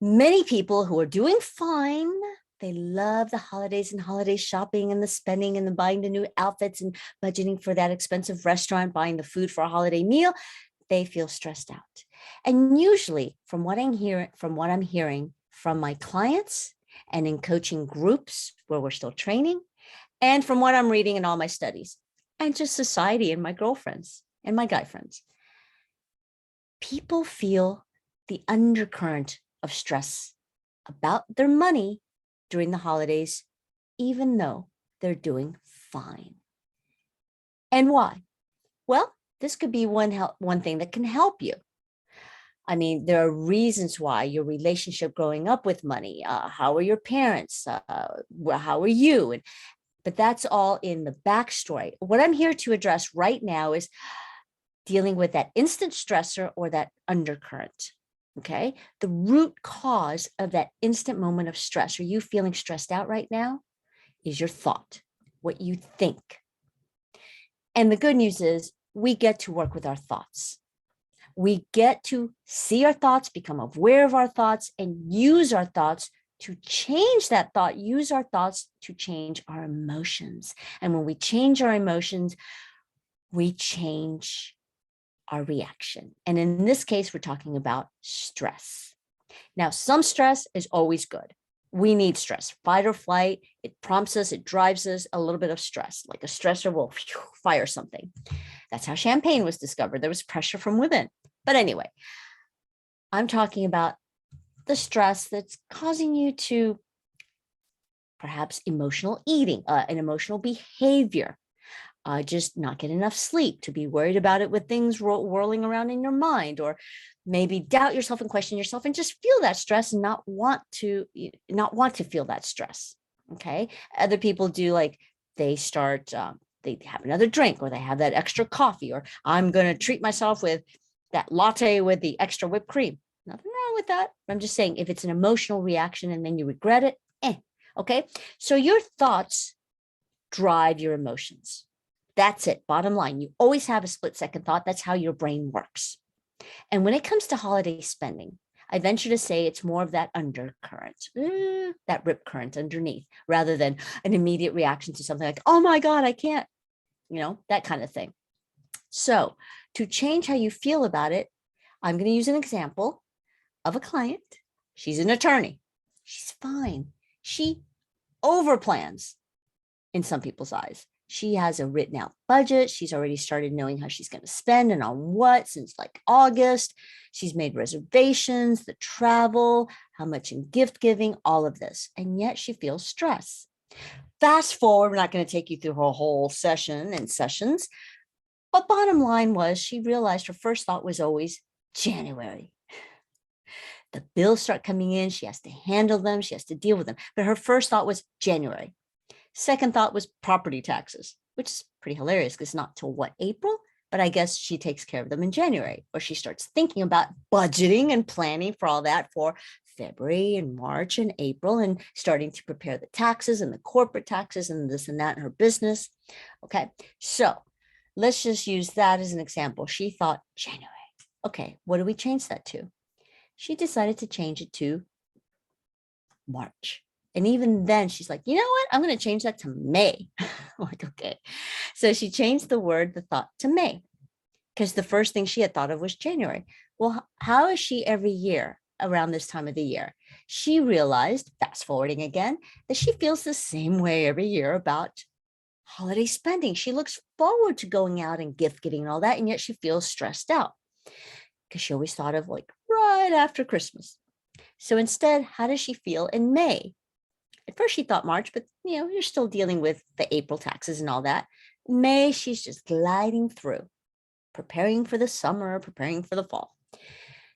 Many people who are doing fine, they love the holidays and holiday shopping and the spending and the buying the new outfits and budgeting for that expensive restaurant, buying the food for a holiday meal. They feel stressed out. And usually from what I'm hearing from my clients and in coaching groups where we're still training, and from what I'm reading in all my studies, and just society and my girlfriends and my guy friends, people feel the undercurrent of stress about their money during the holidays, even though they're doing fine. And why? Well, this could be one thing that can help you. I mean, there are reasons why your relationship growing up with money. How are your parents? How are you? But that's all in the backstory. What I'm here to address right now is dealing with that instant stressor or that undercurrent. Okay. The root cause of that instant moment of stress, are you feeling stressed out right now? Is your thought, what you think. And the good news is we get to work with our thoughts. We get to see our thoughts, become aware of our thoughts, and use our thoughts to change that thought, use our thoughts to change our emotions. And when we change our emotions, we change our reaction. And in this case, we're talking about stress. Now, some stress is always good. We need stress, fight or flight. It prompts us, it drives us. A little bit of stress, like a stressor will fire something. That's how champagne was discovered. There was pressure from within. But anyway, I'm talking about the stress that's causing you to perhaps emotional eating, an emotional behavior, just not get enough sleep, to be worried about it with things whirling around in your mind, or maybe doubt yourself and question yourself and just feel that stress and not want to feel that stress. Okay. Other people do, like they start, they have another drink, or they have that extra coffee, or I'm going to treat myself with that latte with the extra whipped cream. Nothing wrong with that. I'm just saying, if it's an emotional reaction and then you regret it, okay. So your thoughts drive your emotions. That's it. Bottom line, you always have a split-second thought. That's how your brain works. And when it comes to holiday spending, I venture to say it's more of that undercurrent, that rip current underneath, rather than an immediate reaction to something like, oh my God, I can't, that kind of thing. So to change how you feel about it, I'm going to use an example of a client. She's an attorney. She's fine. She overplans in some people's eyes. She has a written out budget. She's already started knowing how she's going to spend and on what since like August. She's made reservations, the travel, how much in gift giving, all of this. And yet she feels stress. Fast forward, we're not going to take you through her whole session and sessions. But bottom line was, she realized her first thought was always January. The bills start coming in. She has to handle them. She has to deal with them. But her first thought was January. Second thought was property taxes, which is pretty hilarious because it's not till what, April? But I guess she takes care of them in January, or she starts thinking about budgeting and planning for all that for February and March and April, and starting to prepare the taxes and the corporate taxes and this and that in her business. Okay, so let's just use that as an example. She thought January. Okay, what do we change that to? She decided to change it to March. And even then she's like, you know what? I'm going to change that to May. I'm like, okay. So she changed the thought to May, because the first thing she had thought of was January. Well, how is she every year around this time of the year? She realized, fast forwarding again, that she feels the same way every year about holiday spending. She looks forward to going out and gift getting and all that, and yet she feels stressed out because she always thought of like right after Christmas. So instead, how does she feel in May? At first she thought March, but you're still dealing with the April taxes and all that. May, she's just gliding through, preparing for the summer, preparing for the fall.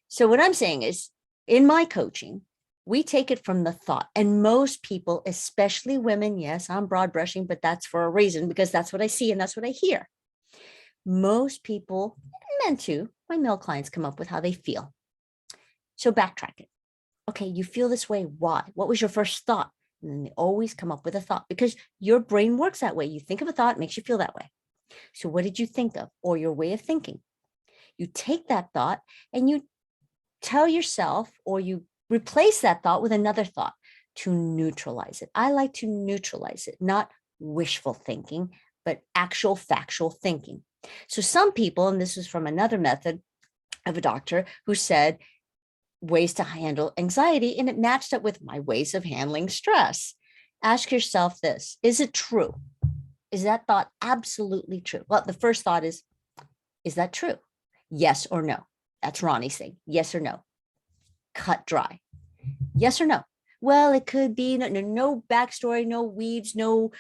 So what I'm saying is, in my coaching, we take it from the thought. And most people, especially women, yes, I'm broad brushing, but that's for a reason, because that's what I see and that's what I hear. Most people, men too, my male clients, come up with how they feel. So backtrack it. Okay, you feel this way. Why? What was your first thought? And then they always come up with a thought, because your brain works that way. You think of a thought, it makes you feel that way. So what did you think of, or your way of thinking? You take that thought and you tell yourself, or you replace that thought with another thought to neutralize it. I like to neutralize it, not wishful thinking, but actual factual thinking. So some people, and this is from another method of a doctor who said ways to handle anxiety, and it matched up with my ways of handling stress. Ask yourself this: is it true? Is that thought absolutely true? Well, the first thought is that true? Yes or no? That's Ronnie saying yes or no. Cut dry. Yes or no? Well, it could be no backstory, no weeds, no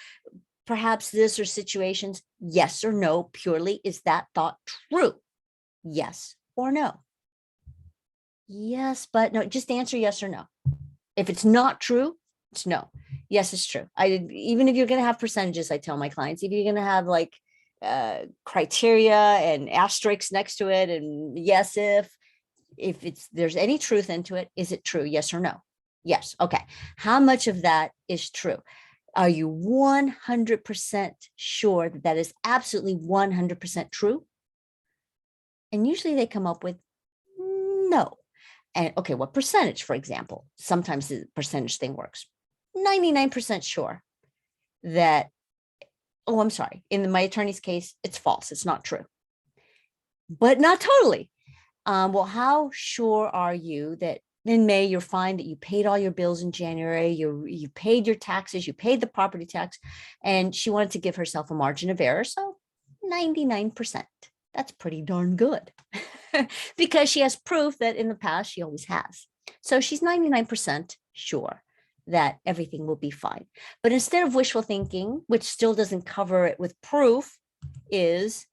perhaps this or situations. Yes or no, purely, is that thought true? Yes or no? Yes, but no, just answer yes or no. If it's not true, it's no. Yes, it's true. Even if you're going to have percentages, I tell my clients, if you're going to have like criteria and asterisks next to it, and yes, if it's there's any truth into it, is it true? Yes or no? Yes. Okay. How much of that is true? Are you 100% sure that that is absolutely 100% true? And usually they come up with no. And okay, what percentage, for example? Sometimes the percentage thing works. 99% sure that, oh, I'm sorry. In my attorney's case, it's false. It's not true, but not totally. Well, how sure are you that in May you're fine, that you paid all your bills in January, you paid your taxes, you paid the property tax, and she wanted to give herself a margin of error. So 99%. That's pretty darn good because she has proof that in the past she always has. So she's 99% sure that everything will be fine. But instead of wishful thinking, which still doesn't cover it with proof, is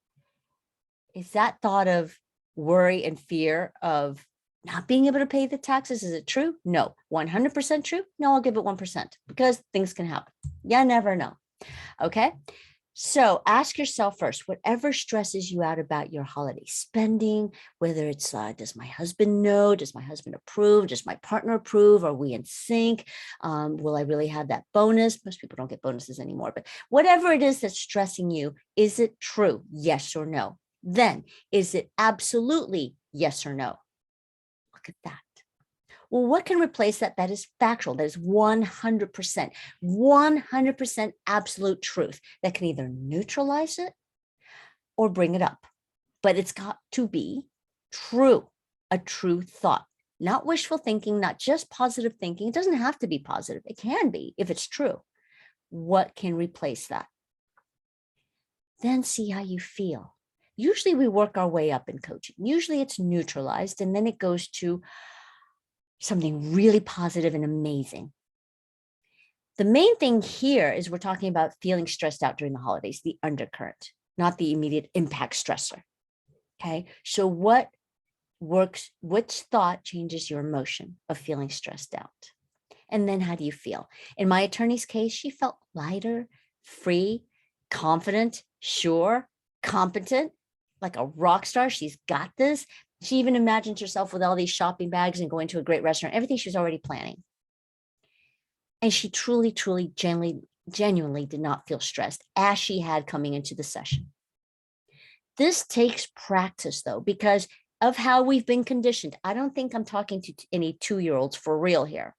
that thought of worry and fear of not being able to pay the taxes. Is it true? No. 100% true? No, I'll give it 1% because things can happen. You never know. Okay. So ask yourself first, whatever stresses you out about your holiday spending, whether it's, does my husband know? Does my husband approve? Does my partner approve? Are we in sync? Will I really have that bonus? Most people don't get bonuses anymore, but whatever it is that's stressing you, is it true? Yes or no? Then is it absolutely yes or no? Look at that. Well, what can replace that? That is factual. That is 100% absolute truth that can either neutralize it or bring it up. But it's got to be true, a true thought, not wishful thinking, not just positive thinking. It doesn't have to be positive. It can be if it's true. What can replace that? Then see how you feel. Usually we work our way up in coaching. Usually it's neutralized and then it goes to something really positive and amazing. The main thing here is we're talking about feeling stressed out during the holidays, the undercurrent, not the immediate impact stressor. Okay. So what works, which thought changes your emotion of feeling stressed out? And then how do you feel? In my attorney's case, she felt lighter, free, confident, sure, competent, like a rock star. She's got this. She even imagines herself with all these shopping bags and going to a great restaurant, everything she was already planning. And she truly, genuinely did not feel stressed as she had coming into the session. This takes practice, though, because of how we've been conditioned. I don't think I'm talking to any 2-year-olds for real here.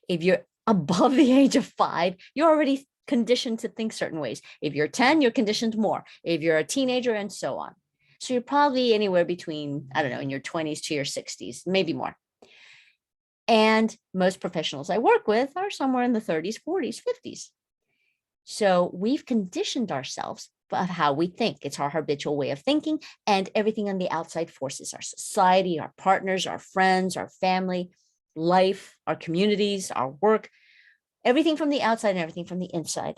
If you're above the age of 5, you're already conditioned to think certain ways. If you're 10, you're conditioned more. If you're a teenager, and so on. So you're probably anywhere between, I don't know, in your 20s to your 60s, maybe more. And most professionals I work with are somewhere in the 30s, 40s, 50s. So we've conditioned ourselves of how we think. It's our habitual way of thinking, and everything on the outside forces, our society, our partners, our friends, our family, life, our communities, our work, everything from the outside and everything from the inside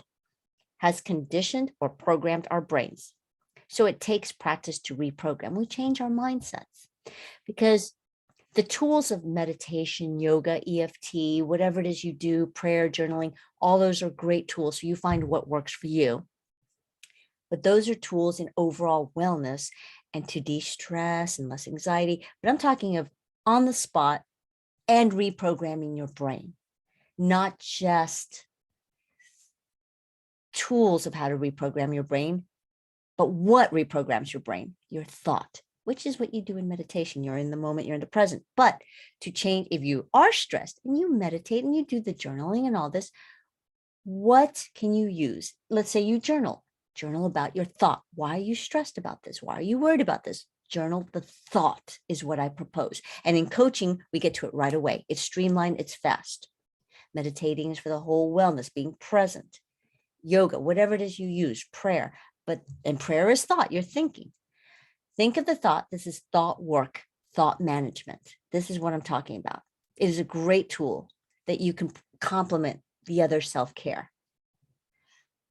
has conditioned or programmed our brains. So it takes practice to reprogram. We change our mindsets because the tools of meditation, yoga, EFT, whatever it is you do, prayer, journaling, all those are great tools. So you find what works for you. But those are tools in overall wellness and to de-stress and less anxiety. But I'm talking of on the spot and reprogramming your brain, not just tools of how to reprogram your brain, but what reprograms your brain, your thought. which is what you do in meditation. You're in the moment, you're in the present. But to change, if you are stressed and you meditate and you do the journaling and all this, what can you use? Let's say you journal about your thought. Why are you stressed about this? Why are you worried about this? Journal the thought is what I propose. And in coaching, we get to it right away. It's streamlined, it's fast. Meditating is for the whole wellness, being present. Yoga, whatever it is you use, prayer. And prayer is thought, you're thinking. Think of the thought. This is thought work, thought management. This is what I'm talking about. It is a great tool that you can complement the other self-care.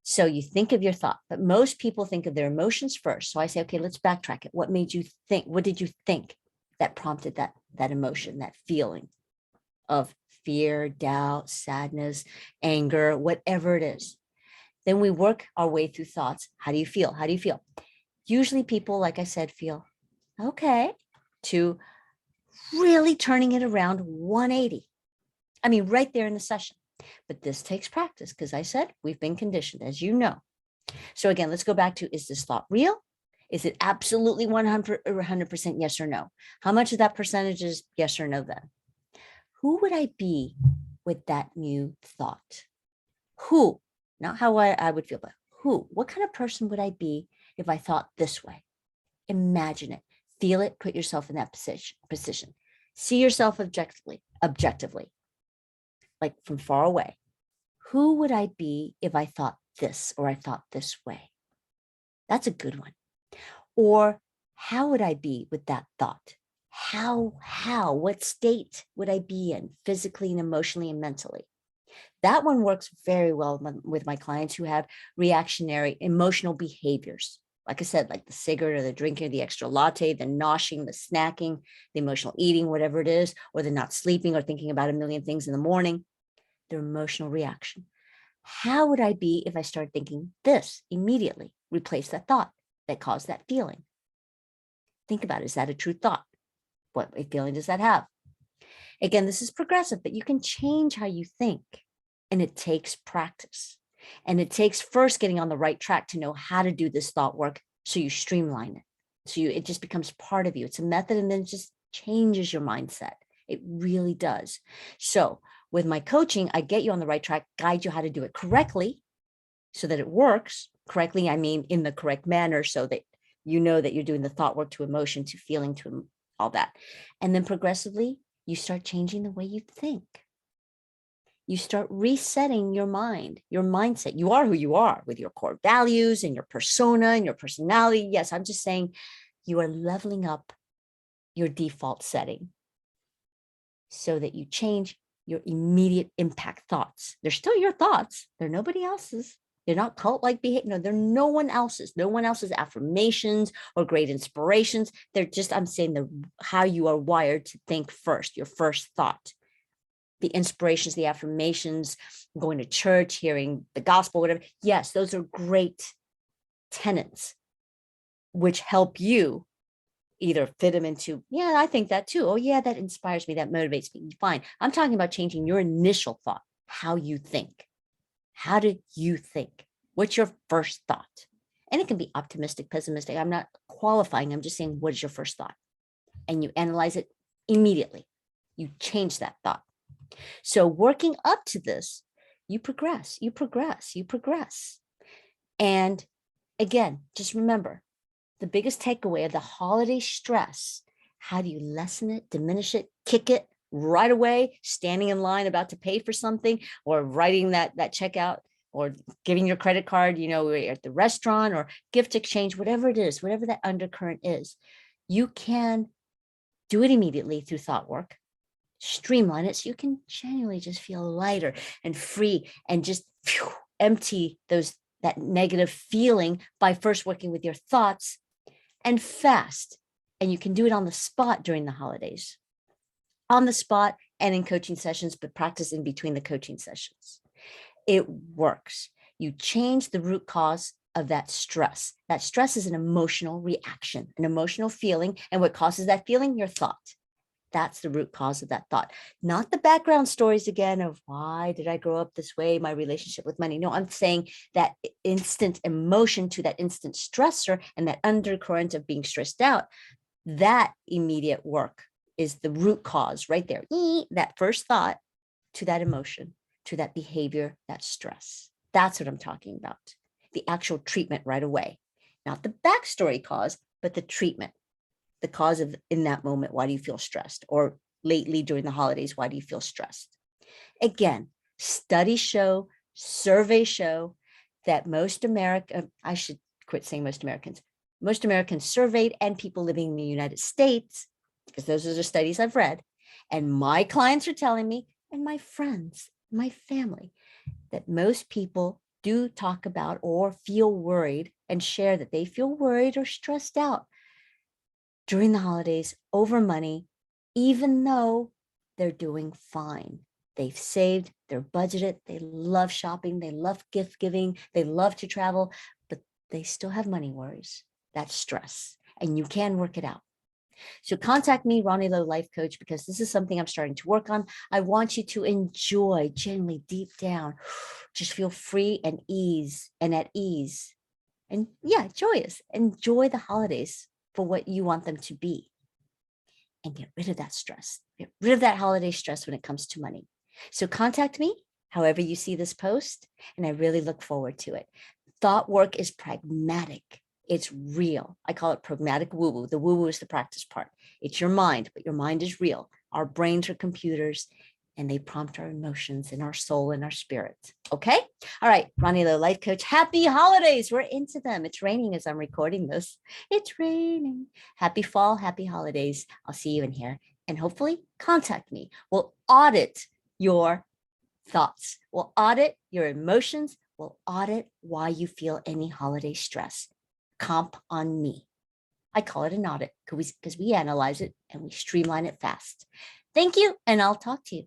So you think of your thought, but most people think of their emotions first. So I say, okay, let's backtrack it. What made you think? What did you think that prompted that emotion, that feeling of fear, doubt, sadness, anger, whatever it is? Then we work our way through thoughts. How do you feel? How do you feel? Usually people, like I said, feel okay to really turning it around 180. I mean, right there in the session. But this takes practice because I said we've been conditioned, as you know. So again, let's go back to, is this thought real? Is it absolutely 100% yes or no? How much of that percentage is yes or no then? Who would I be with that new thought? Who? Not how I would feel, but who? What kind of person would I be if I thought this way? Imagine it, feel it, put yourself in that position. See yourself objectively, like from far away. Who would I be if I thought this or I thought this way? That's a good one. Or how would I be with that thought? What state would I be in physically and emotionally and mentally? That one works very well with my clients who have reactionary emotional behaviors. Like I said, like the cigarette or the drinking, the extra latte, the noshing, the snacking, the emotional eating, whatever it is, or the not sleeping or thinking about a million things in the morning, their emotional reaction. How would I be if I started thinking this immediately? Replace that thought that caused that feeling. Think about it. Is that a true thought? What feeling does that have? Again, this is progressive, but you can change how you think. And it takes practice. And it takes first getting on the right track to know how to do this thought work so you streamline it. So it just becomes part of you. It's a method and then it just changes your mindset. It really does. So with my coaching, I get you on the right track, guide you how to do it correctly so that it works. Correctly, I mean in the correct manner so that you know that you're doing the thought work to emotion, to feeling, to all that. And then progressively, you start changing the way you think. You start resetting your mind, your mindset. You are who you are with your core values and your persona and your personality. Yes, I'm just saying you are leveling up your default setting so that you change your immediate impact thoughts. They're still your thoughts. They're nobody else's. They're not cult-like behavior. No, they're no one else's. No one else's affirmations or great inspirations. They're just, I'm saying how you are wired to think first, your first thought. The inspirations, the affirmations, going to church, hearing the gospel, whatever. Yes, those are great tenets, which help you either fit them into, yeah, I think that too. Oh yeah, that inspires me, that motivates me. Fine. I'm talking about changing your initial thought, how you think. How do you think? What's your first thought? And it can be optimistic, pessimistic. I'm not qualifying. I'm just saying, what is your first thought? And you analyze it immediately. You change that thought. So working up to this, you progress. And again, just remember, the biggest takeaway of the holiday stress, how do you lessen it, diminish it, kick it right away, standing in line about to pay for something or writing that checkout or giving your credit card, at the restaurant or gift exchange, whatever it is, whatever that undercurrent is, you can do it immediately through thought work. Streamline it so you can genuinely just feel lighter and free and just empty that negative feeling by first working with your thoughts and fast. And you can do it on the spot during the holidays, on the spot and in coaching sessions, but practice in between the coaching sessions. It works. You change the root cause of that stress. That stress is an emotional reaction, an emotional feeling. And what causes that feeling? Your thought. That's the root cause of that thought, not the background stories again of why did I grow up this way, my relationship with money. No, I'm saying that instant emotion to that instant stressor and that undercurrent of being stressed out. That immediate work is the root cause right there. That first thought to that emotion, to that behavior, that stress. That's what I'm talking about. The actual treatment right away, not the backstory cause, but the treatment, the cause of in that moment. Why do you feel stressed? Or lately during the holidays, why do you feel stressed? Again, studies show, surveys show that I should quit saying most Americans surveyed and people living in the United States, because those are the studies I've read, and my clients are telling me, and my friends, my family, that most people do talk about or feel worried and share that they feel worried or stressed out during the holidays over money, even though they're doing fine. They've saved, they're budgeted, they love shopping, they love gift giving, they love to travel, but they still have money worries. That's stress, and you can work it out. So contact me, Ronnie Low Life Coach, because this is something I'm starting to work on. I want you to enjoy, genuinely deep down, just feel free and at ease. And yeah, joyous. Enjoy the holidays for what you want them to be. And get rid of that stress. Get rid of that holiday stress when it comes to money. So contact me however you see this post, and I really look forward to it. Thought work is pragmatic. It's real. I call it pragmatic woo-woo. The woo-woo is the practice part. It's your mind, but your mind is real. Our brains are computers, and they prompt our emotions and our soul and our spirit. Okay? All right, Ronnie Low Life Coach. Happy holidays. We're into them. It's raining as I'm recording this. It's raining. Happy fall, happy holidays. I'll see you in here, and hopefully contact me. We'll audit your thoughts. We'll audit your emotions. We'll audit why you feel any holiday stress. Comp on me. I call it an audit because we analyze it and we streamline it fast. Thank you, and I'll talk to you.